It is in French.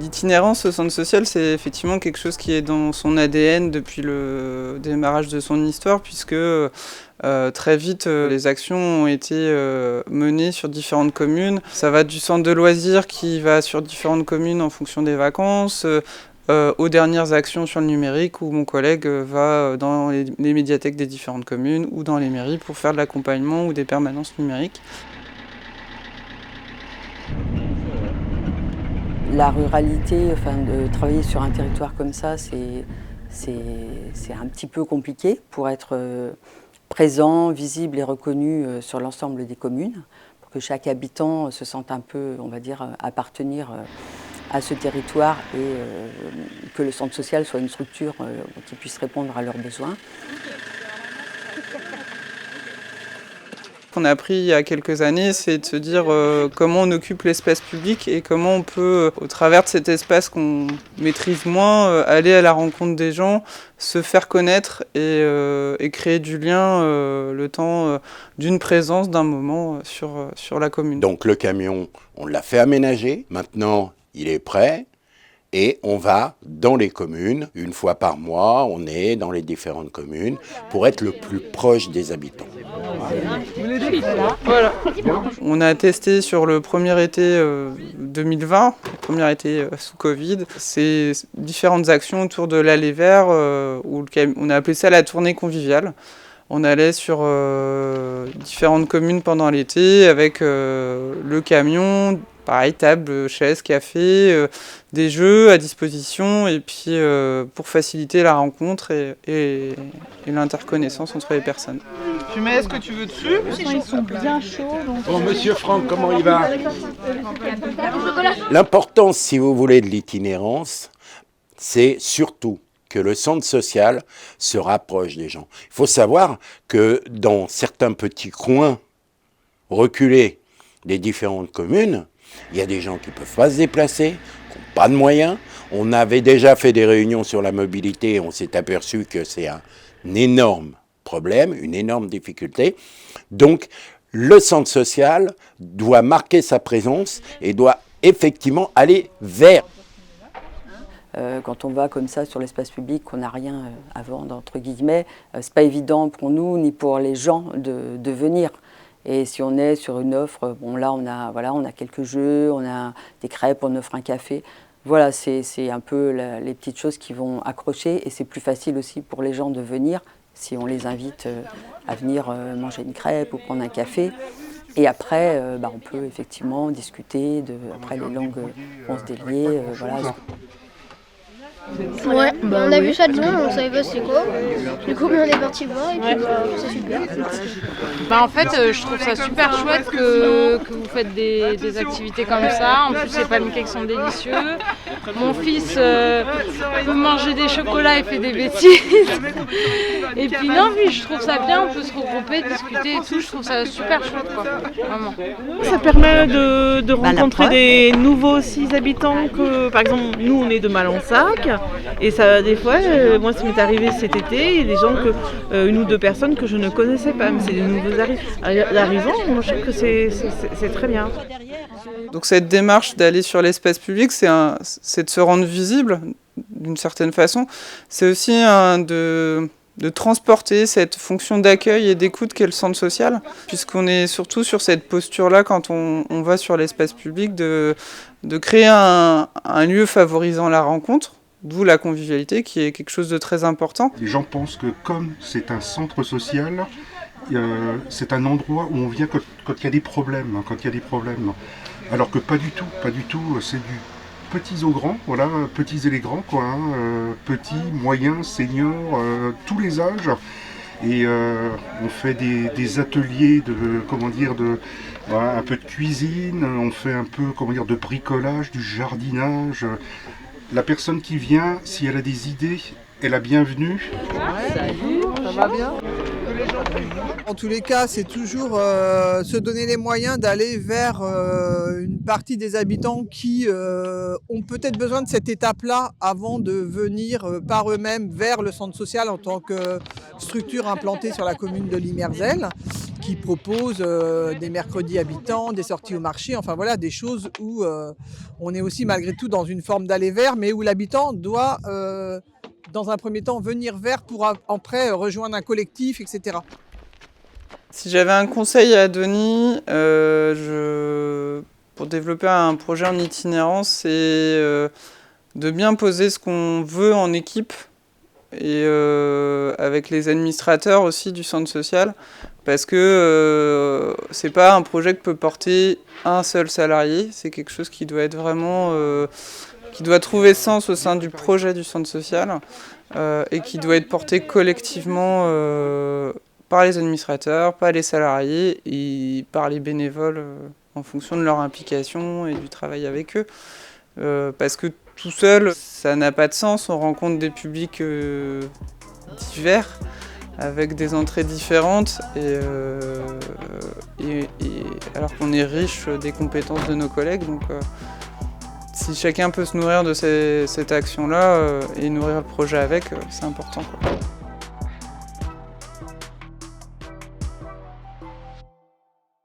L'itinérance au centre social, c'est effectivement quelque chose qui est dans son ADN depuis le démarrage de son histoire, puisque très vite, les actions ont été menées sur différentes communes. Ça va du centre de loisirs qui va sur différentes communes en fonction des vacances, aux dernières actions sur le numérique, où mon collègue va dans les médiathèques des différentes communes ou dans les mairies pour faire de l'accompagnement ou des permanences numériques. La ruralité, de travailler sur un territoire comme ça, c'est un petit peu compliqué pour être présent, visible et reconnu sur l'ensemble des communes, pour que chaque habitant se sente un peu, on va dire, appartenir à ce territoire et que le centre social soit une structure qui puisse répondre à leurs besoins. Ce qu'on a appris il y a quelques années, c'est de se dire comment on occupe l'espace public et comment on peut, au travers de cet espace qu'on maîtrise moins, aller à la rencontre des gens, se faire connaître et créer du lien le temps d'une présence, d'un moment sur la commune. Donc le camion, on l'a fait aménager, maintenant il est prêt. Et on va dans les communes, une fois par mois, on est dans les différentes communes pour être le plus proche des habitants. Voilà. On a testé sur le premier été 2020, le premier été sous Covid, ces différentes actions autour de l'allée vert, où on a appelé ça la tournée conviviale. On allait sur différentes communes pendant l'été avec le camion, pareil, table, chaise, café, des jeux à disposition et puis pour faciliter la rencontre et l'interconnaissance entre les personnes. Tu mets ce que tu veux dessus. Ils sont bien chauds. Donc... Bon, monsieur Franck, comment il va? L'importance, si vous voulez, de l'itinérance, c'est surtout que le centre social se rapproche des gens. Il faut savoir que dans certains petits coins reculés des différentes communes, il y a des gens qui ne peuvent pas se déplacer, qui n'ont pas de moyens. On avait déjà fait des réunions sur la mobilité et on s'est aperçu que c'est un énorme problème, une énorme difficulté. Donc, le centre social doit marquer sa présence et doit effectivement aller vers. Quand on va comme ça sur l'espace public, qu'on n'a rien à vendre, entre guillemets, c'est pas évident pour nous ni pour les gens de venir. Et si on est sur une offre, bon là on a quelques jeux, on a des crêpes, on offre un café. Voilà, c'est un peu les petites choses qui vont accrocher et c'est plus facile aussi pour les gens de venir si on les invite à venir manger une crêpe ou prendre un café. Et après, on peut effectivement discuter après les langues vont se délier, voilà. Ouais, on a vu ça de loin, on savait pas c'était quoi. Du coup, on est parti voir et puis c'est super. En fait, je trouve ça super chouette que vous faites des activités comme ça. En plus, les pancakes sont délicieux. Mon fils peut manger des chocolats et fait des bêtises. Et puis non, oui, je trouve ça bien, on peut se regrouper, discuter et tout. Je trouve ça super chouette, quoi. Vraiment. Ça permet de rencontrer des nouveaux habitants que, par exemple, nous on est de Malensac. Et ça, des fois, moi ça m'est arrivé cet été, il y a des gens, une ou deux personnes que je ne connaissais pas, mais c'est des nouveaux arrivants, moi je trouve que c'est très bien. Donc cette démarche d'aller sur l'espace public, c'est de se rendre visible d'une certaine façon. C'est aussi de transporter cette fonction d'accueil et d'écoute qu'est le centre social, puisqu'on est surtout sur cette posture-là quand on va sur l'espace public, de créer un lieu favorisant la rencontre, d'où la convivialité qui est quelque chose de très important. Les gens pensent que comme c'est un centre social, c'est un endroit où on vient quand il y a des problèmes, alors que pas du tout, c'est du petits aux grands, voilà, petits et les grands, quoi, petits, moyens, seniors, tous les âges. Et on fait des ateliers un peu de cuisine, on fait un peu, de bricolage, du jardinage. La personne qui vient, si elle a des idées, est la bienvenue. Salut, ça va bien? En tous les cas, c'est toujours se donner les moyens d'aller vers une partie des habitants qui ont peut-être besoin de cette étape-là avant de venir par eux-mêmes vers le centre social en tant que structure implantée sur la commune de Limerzel. qui propose des mercredis habitants, des sorties au marché, enfin voilà, des choses où on est aussi malgré tout dans une forme d'aller vers, mais où l'habitant doit, dans un premier temps, venir vers pour après rejoindre un collectif, etc. Si j'avais un conseil à donner, pour développer un projet en itinérance, c'est de bien poser ce qu'on veut en équipe et avec les administrateurs aussi du centre social, parce que c'est pas un projet que peut porter un seul salarié, c'est quelque chose qui doit être vraiment qui doit trouver sens au sein du projet du centre social et qui doit être porté collectivement par les administrateurs, par les salariés et par les bénévoles en fonction de leur implication et du travail avec eux. Parce que tout seul, ça n'a pas de sens, on rencontre des publics divers, avec des entrées différentes, et alors qu'on est riche des compétences de nos collègues. Donc, si chacun peut se nourrir de cette action-là et nourrir le projet avec, c'est important, quoi.